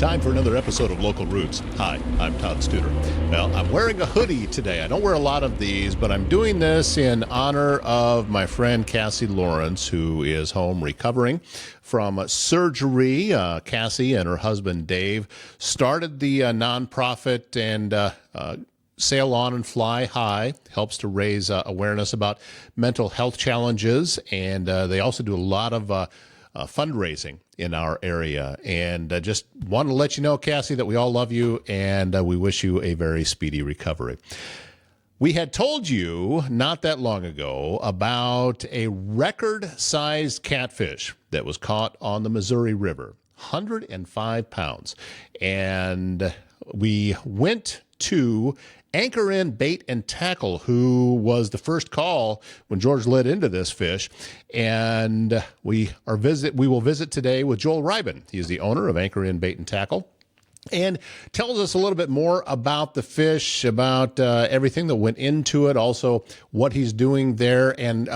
Time for another episode of Local Roots. Hi, I'm Todd Studer. Well, I'm wearing a hoodie today. I don't wear a lot of these, but I'm doing this in honor of my friend Cassie Lawrence, who is home recovering from surgery. Cassie and her husband Dave started the nonprofit and Sail On and Fly High, helps to raise awareness about mental health challenges, and they also do a lot of fundraising in our area. And just want to let you know, Cassie, that we all love you and we wish you a very speedy recovery. We had told you not that long ago about a record-sized catfish that was caught on the Missouri River, 105 pounds. And we went to Anchor In Bait and Tackle, who was the first call when George led into this fish. And we will visit today with Joel Rybin. He is the owner of Anchor In Bait and Tackle, and tells us a little bit more about the fish, about everything that went into it, also what he's doing there, and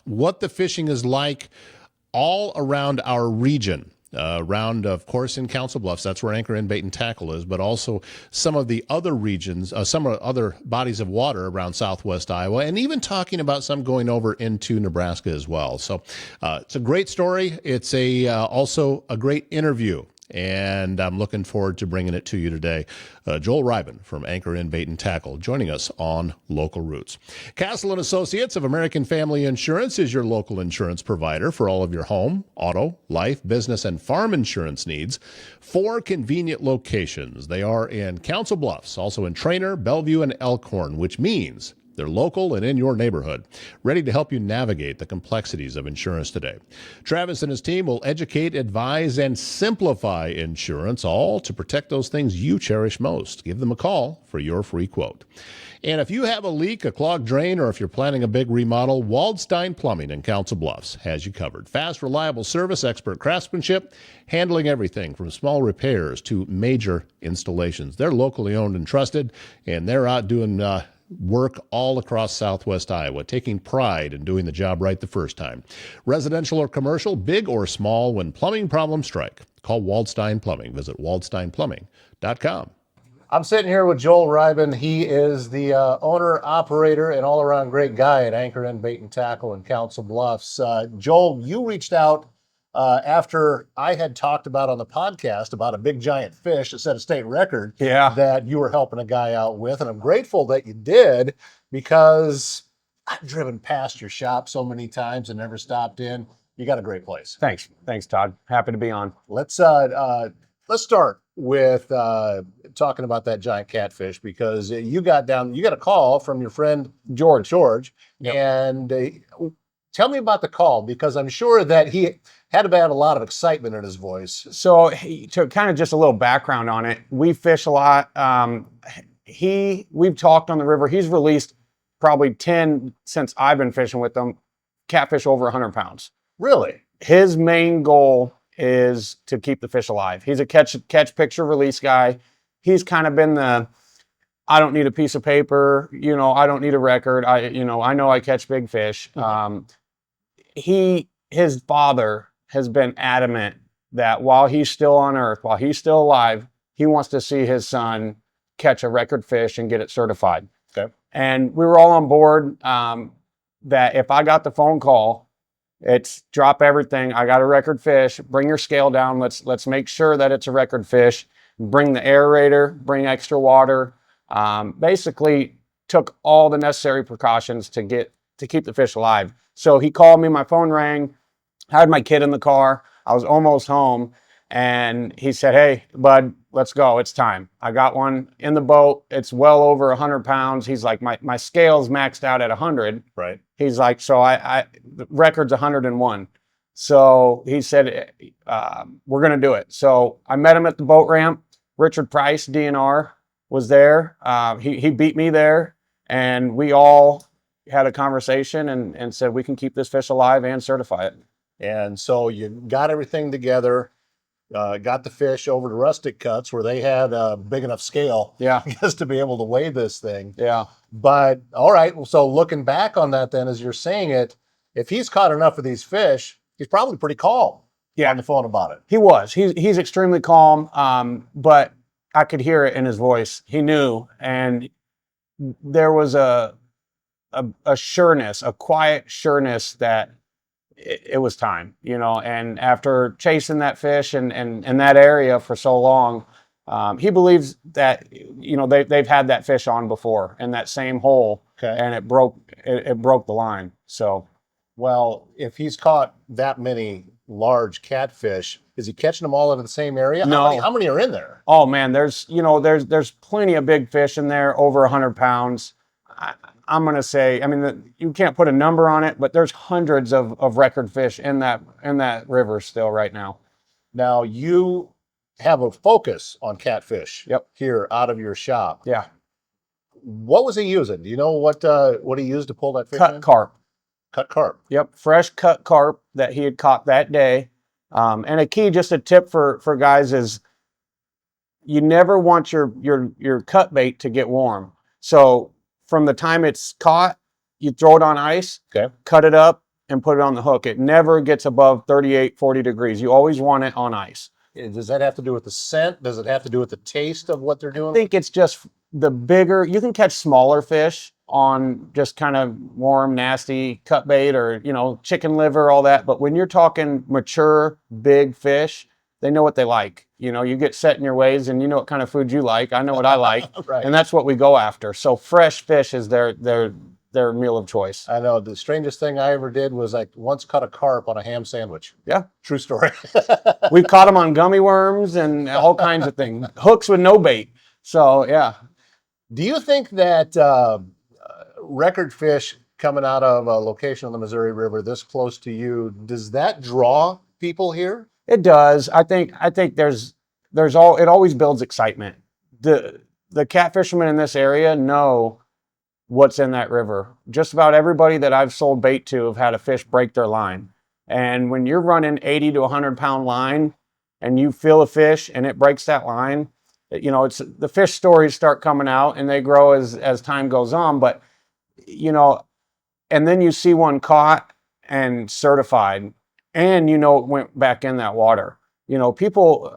what the fishing is like all around our region. Around, of course, in Council Bluffs, that's where Anchor In Bait and Tackle is, but also some of the other regions, some other bodies of water around southwest Iowa, and even talking about some going over into Nebraska as well. So it's a great story. It's also a great interview, and I'm looking forward to bringing it to you today. Joel Rybin from Anchor In Bait and Tackle joining us on Local Roots. Castle & Associates of American Family Insurance is your local insurance provider for all of your home, auto, life, business, and farm insurance needs. 4 convenient locations. They are in Council Bluffs, also in Trainer, Bellevue, and Elkhorn, which means they're local and in your neighborhood, ready to help you navigate the complexities of insurance today. Travis and his team will educate, advise, and simplify insurance, all to protect those things you cherish most. Give them a call for your free quote. And if you have a leak, a clogged drain, or if you're planning a big remodel, Waldstein Plumbing in Council Bluffs has you covered. Fast, reliable service, expert craftsmanship, handling everything from small repairs to major installations. They're locally owned and trusted, and they're out doing work all across southwest Iowa, taking pride in doing the job right the first time. Residential or commercial, big or small, when plumbing problems strike, call Waldstein Plumbing. Visit waldsteinplumbing.com. I'm sitting here with Joel Rybin. He is the owner, operator, and all-around great guy at Anchor In Bait and Tackle in Council Bluffs. Joel, you reached out after I had talked about on the podcast about a big giant fish that set a state record that you were helping a guy out with. And I'm grateful that you did, because I've driven past your shop so many times and never stopped in. You got a great place. Thanks, Todd. Happy to be on. Let's start with talking about that giant catfish, because you got a call from your friend George. Yep. And tell me about the call, because I'm sure that he had to have a lot of excitement in his voice. So to kind of just a little background on it, we fish a lot. We've talked on the river. He's released probably 10 since I've been fishing with him, catfish over 100 pounds. Really? His main goal is to keep the fish alive. He's a catch, picture, release guy. He's kind of been I don't need a piece of paper, I don't need a record. I know I catch big fish. His father has been adamant that while he's still on earth, while he's still alive, he wants to see his son catch a record fish and get it certified. Okay. And we were all on board that if I got the phone call, it's drop everything. I got a record fish. Bring your scale down. Let's make sure that it's a record fish. Bring the aerator. Bring extra water. Basically, took all the necessary precautions to keep the fish alive. So he called me. My phone rang. I had my kid in the car. I was almost home, and he said, "Hey, bud, let's go. It's time." I got one in the boat. It's well over 100 pounds. He's like, my scale's maxed out at 100. Right. He's like, so the record's 101. So he said, we're going to do it. So I met him at the boat ramp. Richard Price, DNR, was there. He beat me there, and we all had a conversation and said, we can keep this fish alive and certify it. And so you got everything together, got the fish over to Rustic Cuts, where they had a big enough scale, Yeah. just to be able to weigh this thing. Yeah. But all right, so looking back on that then, as you're saying it, if he's caught enough of these fish, he's probably pretty calm. on the phone about it. He was. He's extremely calm, but I could hear it in his voice. He knew, and there was a sureness, a quiet sureness that it was time, and after chasing that fish and that area for so long, he believes that, they've had that fish on before in that same hole, Okay. and it broke the line. So, Well, if he's caught that many large catfish, is he catching them all in the same area? No. How many are in there? oh man, there's plenty of big fish in there, over 100 pounds. I'm gonna say, I mean, you can't put a number on it, but there's hundreds of record fish in that river still right now. Now, you have a focus on catfish. Yep. Here out of your shop. Yeah. What was he using? Do you know what he used to pull that fish Cut in? carp. Cut carp. Yep, fresh cut carp that he had caught that day. And a tip for guys is you never want your cut bait to get warm. So from the time it's caught, you throw it on ice, Okay. cut it up, and put it on the hook. It never gets above 38, 40 degrees. You always want it on ice. Does that have to do with the scent? Does it have to do with the taste of what they're doing? I think it's just the bigger, you can catch smaller fish on just kind of warm, nasty cut bait or, chicken liver, all that. But when you're talking mature, big fish, they know what they like. You get set in your ways and you know what kind of food you like. I know what I like. Right. And that's what we go after. So fresh fish is their meal of choice. I know the strangest thing I ever did was I once cut a carp on a ham sandwich. Yeah. True story. We've caught them on gummy worms and all kinds of things. Hooks with no bait. So, yeah. Do you think that record fish coming out of a location on the Missouri River this close to you, does that draw people here? It does. I think it always builds excitement. The cat fishermen in this area know what's in that river. Just about everybody that I've sold bait to have had a fish break their line. And when you're running 80 to 100 pound line and you feel a fish and it breaks that line, it's the fish stories start coming out and they grow as time goes on. But, and then you see one caught and certified and it went back in that water. People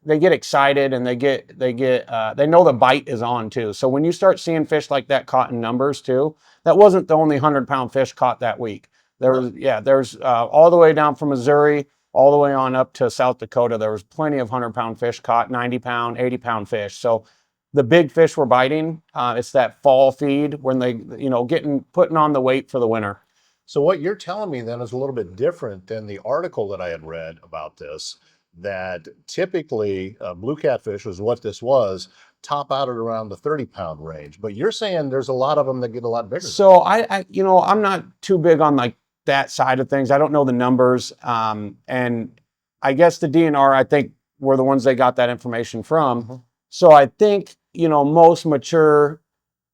they get excited and they know the bite is on too. So when you start seeing fish like that caught in numbers too, that wasn't the only 100-pound fish caught that week. There's all the way down from Missouri, all the way on up to South Dakota. There was plenty of 100-pound fish caught, 90-pound, 80-pound fish. So the big fish were biting. It's that fall feed when they, putting on the weight for the winter. So what you're telling me then is a little bit different than the article that I had read about this, that typically blue catfish was what this was, top out at around the 30-pound range. But you're saying there's a lot of them that get a lot bigger. So I'm not too big on like that side of things. I don't know the numbers. And I guess the DNR, I think, were the ones they got that information from. Mm-hmm. So I think, most mature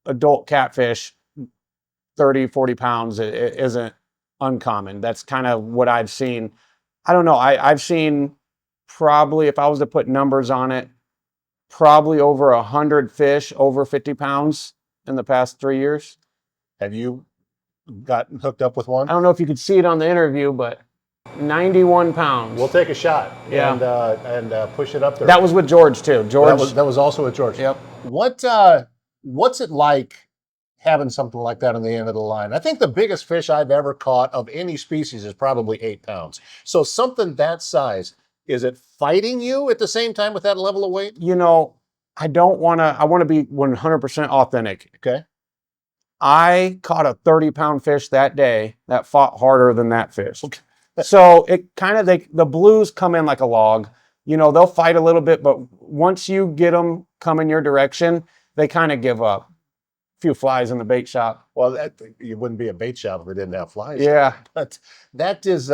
adult catfish, 30, 40 pounds isn't uncommon. That's kind of what I've seen. I don't know. I've seen probably, if I was to put numbers on it, probably over 100 fish over 50 pounds in the past 3 years. Have you gotten hooked up with one? I don't know if you could see it on the interview, but 91 pounds. We'll take a shot. Yeah. And push it up there. That was with George too. George. That was also with George. Yep. What's it like having something like that on the end of the line? I think the biggest fish I've ever caught of any species is probably 8 pounds. So something that size, is it fighting you at the same time with that level of weight? I want to be 100% authentic. Okay. I caught a 30-pound fish that day that fought harder than that fish. Okay. So it kind of, the blues come in like a log. They'll fight a little bit, but once you get them coming your direction, they kind of give up. A few flies in the bait shop. Well, it wouldn't be a bait shop if it didn't have flies. Yeah. But that is,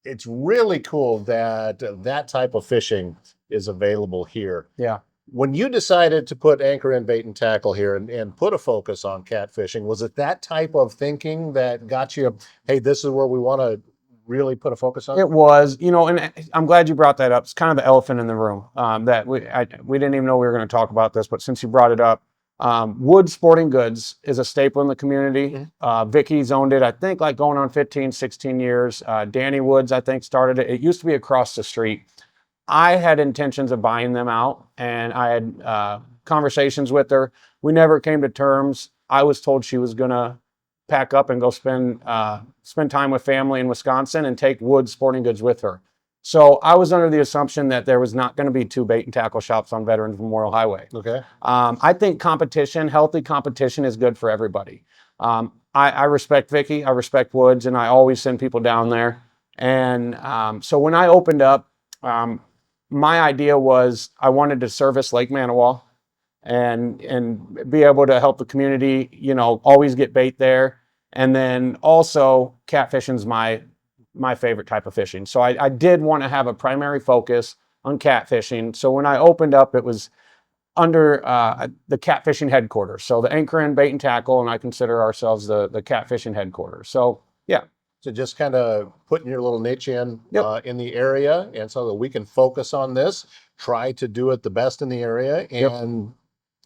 it's really cool that that type of fishing is available here. Yeah. When you decided to put anchor and bait and tackle here and put a focus on catfishing, was it that type of thinking that got you, hey, this is where we want to really put a focus on? It was, and I'm glad you brought that up. It's kind of the elephant in the room that we didn't even know we were going to talk about this, but since you brought it up, Wood Sporting Goods is a staple in the community. Vicky's owned it, I think, like going on 15, 16 years. Danny Woods, I think, started it. It used to be across the street. I had intentions of buying them out, and I had conversations with her. We never came to terms. I was told she was going to pack up and go spend time with family in Wisconsin and take Wood Sporting Goods with her. So I was under the assumption that there was not going to be 2 bait and tackle shops on Veterans Memorial Highway. Okay. I think healthy competition is good for everybody. I respect Vicky, I respect Woods, and I always send people down there. And so when I opened up, my idea was I wanted to service Lake Manawa and be able to help the community, always get bait there. And then also catfishing's my favorite type of fishing. So I did want to have a primary focus on catfishing. So when I opened up, it was under the catfishing headquarters. So the Anchor and Bait and Tackle, and I consider ourselves the catfishing headquarters. So yeah. So just kind of putting your little niche in in the area, and so that we can focus on this, try to do it the best in the area. And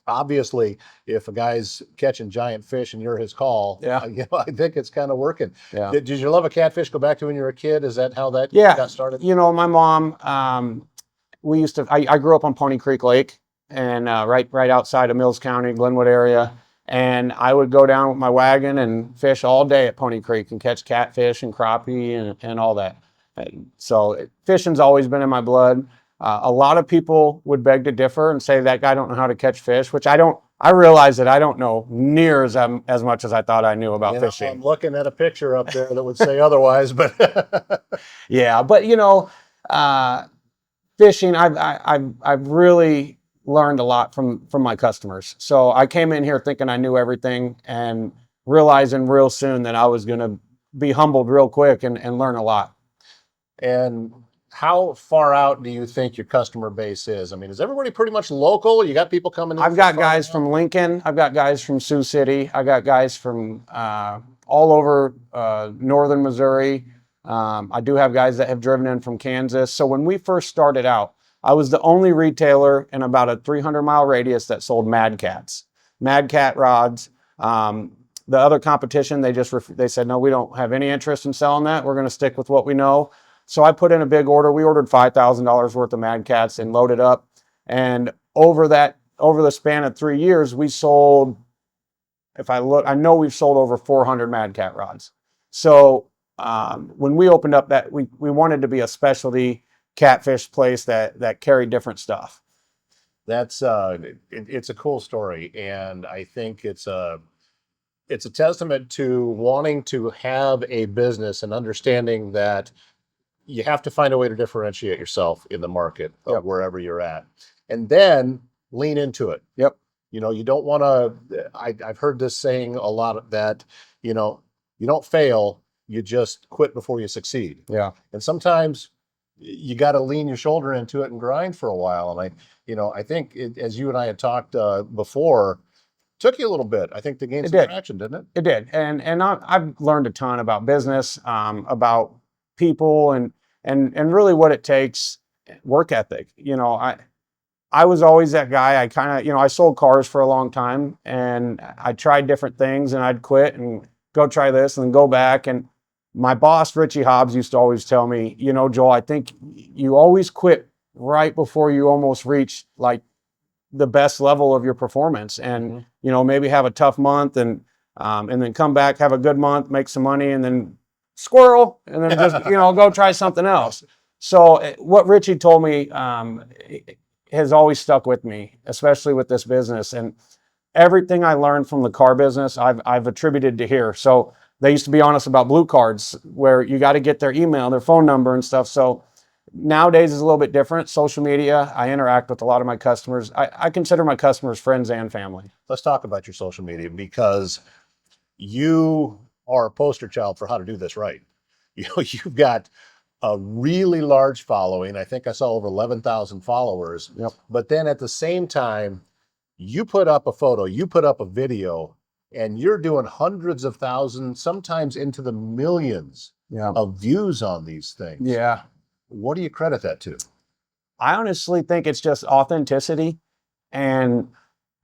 obviously, if a guy's catching giant fish and you're his call, I think it's kind of working. Yeah. Did your love of catfish go back to when you were a kid? Is that how that got started? My mom, I grew up on Pony Creek Lake, and right outside of Mills County, Glenwood area. And I would go down with my wagon and fish all day at Pony Creek and catch catfish and crappie and all that. So fishing's always been in my blood. A lot of people would beg to differ and say that guy don't know how to catch fish, which I don't. I realize that I don't know near as much as I thought I knew about fishing. I'm looking at a picture up there that would say otherwise, but yeah, but fishing, I've really learned a lot from my customers. So I came in here thinking I knew everything and realizing real soon that I was going to be humbled real quick and learn a lot. And how far out do you think your customer base is? I mean, is everybody pretty much local? You got people coming in? I've got guys from Lincoln. I've got guys from Sioux City. I got guys from all over northern Missouri. I do have guys that have driven in from Kansas. So when we first started out, I was the only retailer in about a 300-mile radius that sold Mad Cats, Mad Cat rods. The other competition, they said, no, we don't have any interest in selling that. We're going to stick with what we know. So I put in a big order. We ordered $5,000 worth of Mad Cats and loaded up. And over the span of 3 years, we sold, I know we've sold over 400 Mad Cat rods. So when we opened up that, we wanted to be a specialty catfish place that carried different stuff. That's it's a cool story, and I think it's a testament to wanting to have a business and understanding that you have to find a way to differentiate yourself in the market of wherever you're at, and then lean into it. Yep. You don't want to. I've heard this saying a lot, that you don't fail, you just quit before you succeed. Yeah. And sometimes you got to lean your shoulder into it and grind for a while. And I think as you and I had talked before, took you a little bit, I think, to gain some traction, didn't it? It did. And I've learned a ton about business, about people, and really what it takes, work ethic. I was always that guy. I kind of, I sold cars for a long time, and I tried different things, and I'd quit and go try this and then go back. And my boss, Richie Hobbs, used to always tell me, Joel, I think you always quit right before you almost reach like the best level of your performance, and maybe have a tough month and then come back, have a good month, make some money, and then squirrel, and then just go try something else. So what Richie told me has always stuck with me, especially with this business, and everything I learned from the car business I've attributed to here. So they used to be honest about blue cards, where you got to get their email, their phone number and stuff. So nowadays is a little bit different. Social media, I interact with a lot of my customers. I consider my customers friends and family. Let's talk about your social media, because you are a poster child for how to do this right. You've got a really large following. I think I saw over 11,000 followers. Yep. But then at the same time, you put up a photo, you put up a video, and you're doing hundreds of thousands, sometimes into the millions of views on these things. Yeah. What do you credit that to? I honestly think it's just authenticity. And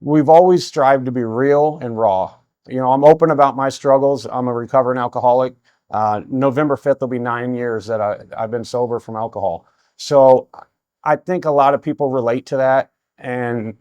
we've always strived to be real and raw. You know, I'm open about my struggles. I'm a recovering alcoholic. November 5th will be 9 years that I've been sober from alcohol. So I think a lot of people relate to that. And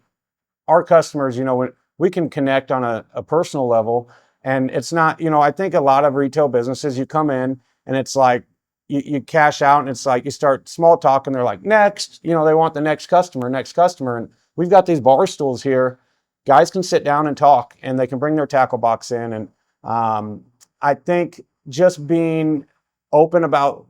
our customers, you know, we can connect on a personal level. And it's not, you know, I think a lot of retail businesses, you come in and it's like, you cash out and it's like you start small talk and they're like, next, you know, they want the next customer, next customer. And we've got these bar stools here. Guys can sit down and talk and they can bring their tackle box in. And I think just being open about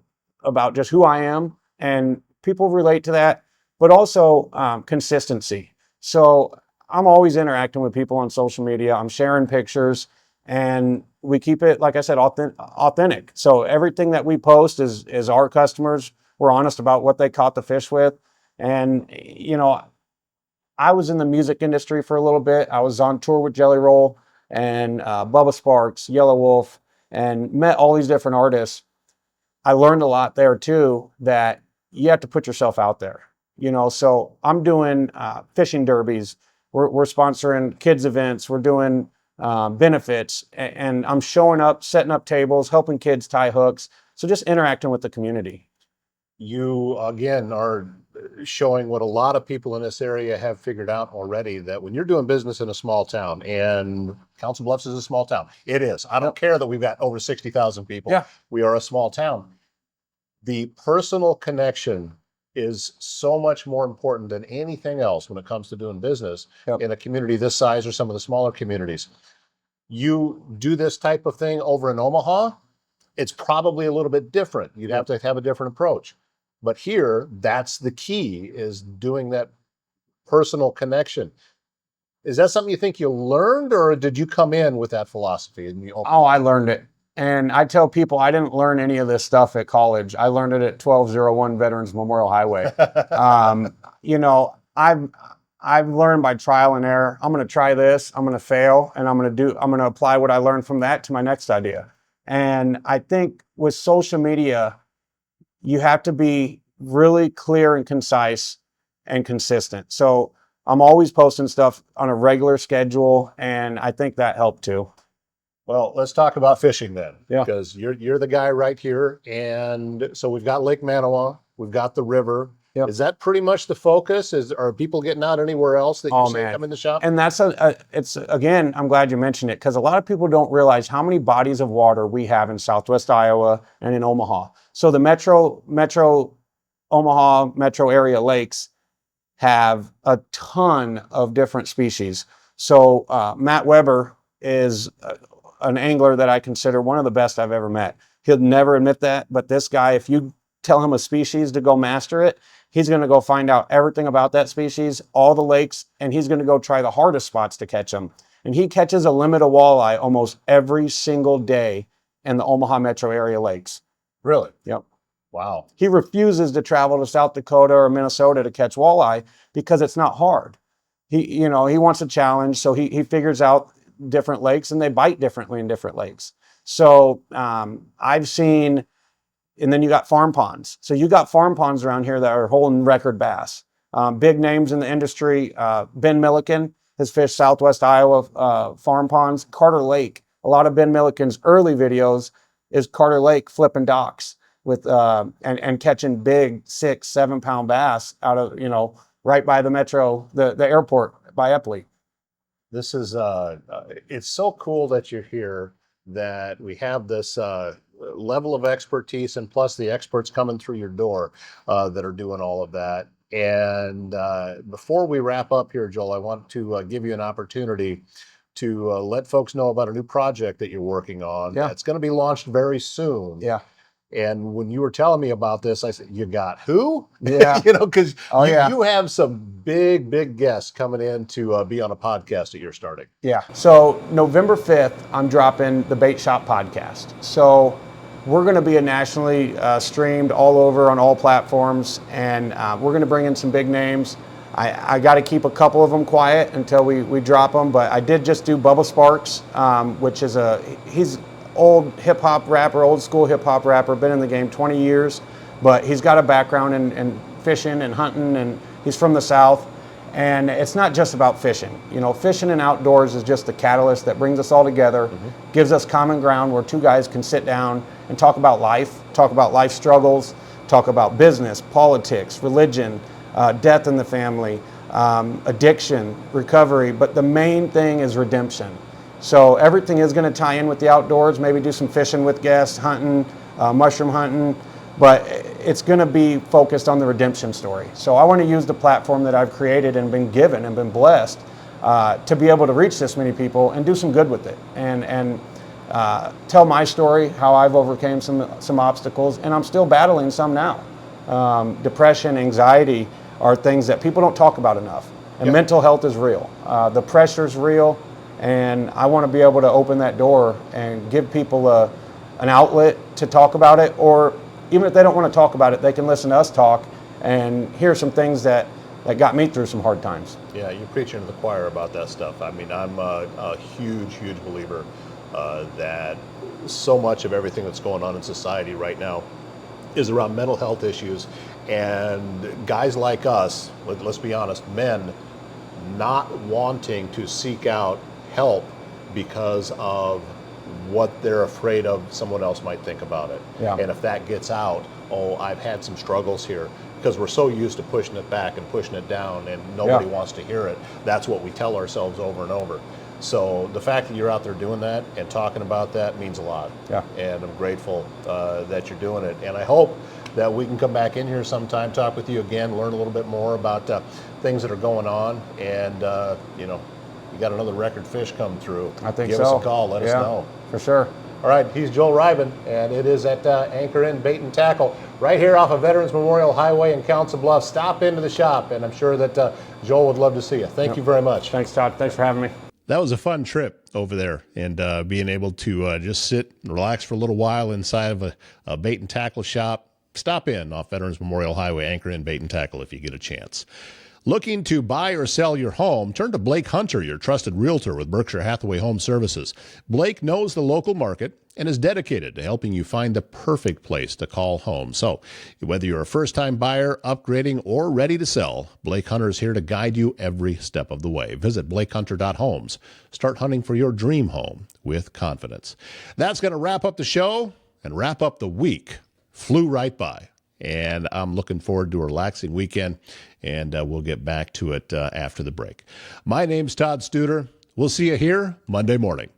just who I am, and people relate to that, but also consistency. So I'm always interacting with people on social media. I'm sharing pictures, and we keep it, like I said, authentic. So everything that we post is our customers. We're honest about what they caught the fish with. And, you know, I was in the music industry for a little bit. I was on tour with Jelly Roll and Bubba Sparks, Yellow Wolf, and met all these different artists. I learned a lot there too, that you have to put yourself out there. You know, so I'm doing fishing derbies. We're sponsoring kids events. We're doing benefits, and I'm showing up, setting up tables, helping kids tie hooks. So just interacting with the community. You again are showing what a lot of people in this area have figured out already, that when you're doing business in a small town, and Council Bluffs is a small town, it is. I don't care that we've got over 60,000 people. Yeah. We are a small town. The personal connection is so much more important than anything else when it comes to doing business in a community this size or some of the smaller communities. You do this type of thing over in Omaha, it's probably a little bit different. You'd have to have a different approach. But here, that's the key, is doing that personal connection. Is that something you think you learned, or did you come in with that philosophy? Oh, I learned it. And I tell people I didn't learn any of this stuff at college. I learned it at 1201 Veterans Memorial Highway. You know, I've learned by trial and error. I'm going to try this, I'm going to fail, and I'm going to apply what I learned from that to my next idea. And I think with social media, you have to be really clear and concise and consistent. So I'm always posting stuff on a regular schedule, and I think that helped too. Well, let's talk about fishing then, Yeah. because you're the guy right here. And so we've got Lake Manawa, we've got the river. Yep. Is that pretty much the focus? Are people getting out anywhere else that you see come in the shop? And that's it's, again, I'm glad you mentioned it, because a lot of people don't realize how many bodies of water we have in Southwest Iowa and in Omaha. So the metro Omaha metro area lakes have a ton of different species. So Matt Weber is an angler that I consider one of the best I've ever met. He'll never admit that, but this guy, if you tell him a species to go master it, he's going to go find out everything about that species, all the lakes, and he's going to go try the hardest spots to catch them. And he catches a limit of walleye almost every single day in the Omaha metro area lakes. Really? Yep. Wow. He refuses to travel to South Dakota or Minnesota to catch walleye because it's not hard. He wants a challenge, so he figures out different lakes, and they bite differently in different lakes. So I've seen, and then you got farm ponds. So you got farm ponds around here that are holding record bass. Big names in the industry. Ben Milliken has fished Southwest Iowa farm ponds. Carter Lake. A lot of Ben Milliken's early videos is Carter Lake flipping docks with and catching big 6-7 pound bass out of, right by the metro, the airport by Epley. This is it's so cool that you're here, that we have this level of expertise, and plus the experts coming through your door that are doing all of that. And before we wrap up here, Joel, I want to give you an opportunity to let folks know about a new project that you're working on. Yeah. It's going to be launched very soon. Yeah. And when you were telling me about this, I said, you got who? Yeah. Because yeah. you have some big guests coming in to be on a podcast that you're starting. Yeah. So November 5th, I'm dropping the Bait Shop podcast. So we're going to be nationally streamed all over on all platforms, and we're going to bring in some big names. I got to keep a couple of them quiet until we drop them, but I did just do Bubba Sparks, which is he's old hip-hop rapper, old school hip-hop rapper, been in the game 20 years, but he's got a background in fishing and hunting, and he's from the South. And it's not just about fishing. You know, fishing and outdoors is just the catalyst that brings us all together, gives us common ground where two guys can sit down and talk about life struggles, talk about business, politics, religion, death in the family, addiction, recovery. But the main thing is redemption. So everything is going to tie in with the outdoors, maybe do some fishing with guests, hunting, mushroom hunting, but it's going to be focused on the redemption story. So I want to use the platform that I've created and been given and been blessed to be able to reach this many people and do some good with it, and tell my story, how I've overcame some obstacles, and I'm still battling some now. Depression, anxiety are things that people don't talk about enough, and mental health is real. The pressure's real, and I want to be able to open that door and give people an outlet to talk about it, or even if they don't want to talk about it, they can listen to us talk and hear some things that got me through some hard times. Yeah, you're preaching to the choir about that stuff. I mean, I'm a huge believer that so much of everything that's going on in society right now is around mental health issues, and guys like us, let's be honest, men, not wanting to seek out help because of what they're afraid of someone else might think about it. Yeah. And if that gets out, oh, I've had some struggles here, because we're so used to pushing it back and pushing it down, and nobody wants to hear it. That's what we tell ourselves over and over. So the fact that you're out there doing that and talking about that means a lot. Yeah. And I'm grateful that you're doing it. And I hope that we can come back in here sometime, talk with you again, learn a little bit more about things that are going on. And, you know, you got another record fish come through. I think Give so. us a call. Let us know. For sure. All right, he's Joel Rybin, and it is at Anchor Inn Bait and Tackle, right here off of Veterans Memorial Highway in Council Bluffs. Stop into the shop, and I'm sure that Joel would love to see you. Thank you very much. Thanks, Todd. Thanks for having me. That was a fun trip over there, and being able to just sit and relax for a little while inside of a bait and tackle shop. Stop in off Veterans Memorial Highway, Anchor Inn Bait and Tackle if you get a chance. Looking to buy or sell your home? Turn to Blake Hunter, your trusted realtor with Berkshire Hathaway Home Services. Blake knows the local market and is dedicated to helping you find the perfect place to call home. So whether you're a first-time buyer, upgrading, or ready to sell, Blake Hunter is here to guide you every step of the way. Visit blakehunter.homes. Start hunting for your dream home with confidence. That's going to wrap up the show and wrap up the week. Flew right by. And I'm looking forward to a relaxing weekend, and we'll get back to it after the break. My name's Todd Studer. We'll see you here Monday morning.